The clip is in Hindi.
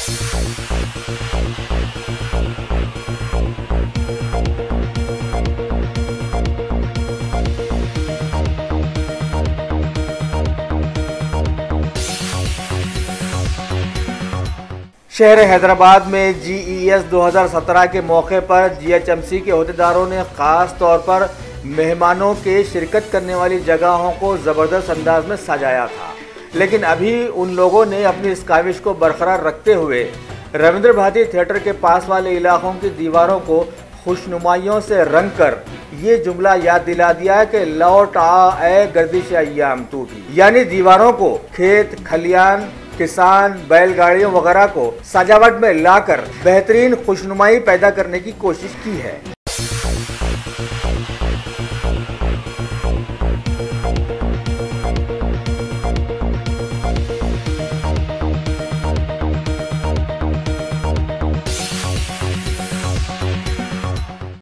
शहर हैदराबाद में GES 2017 के मौके पर GHMC के अहदेदारों ने खास तौर पर मेहमानों के शिरकत करने वाली जगहों को ज़बरदस्त अंदाज में सजाया था, लेकिन अभी उन लोगों ने अपनी इस काविश को बरकरार रखते हुए रविंद्र भारती थिएटर के पास वाले इलाकों की दीवारों को खुशनुमाइयों से रंग कर ये जुमला याद दिला दिया है कि लौट आ ए गर्दिश अय्याम तू भी, यानी दीवारों को खेत खलियान, किसान, बैलगाड़ियों वगैरह को सजावट में लाकर बेहतरीन खुशनुमाई पैदा करने की कोशिश की है।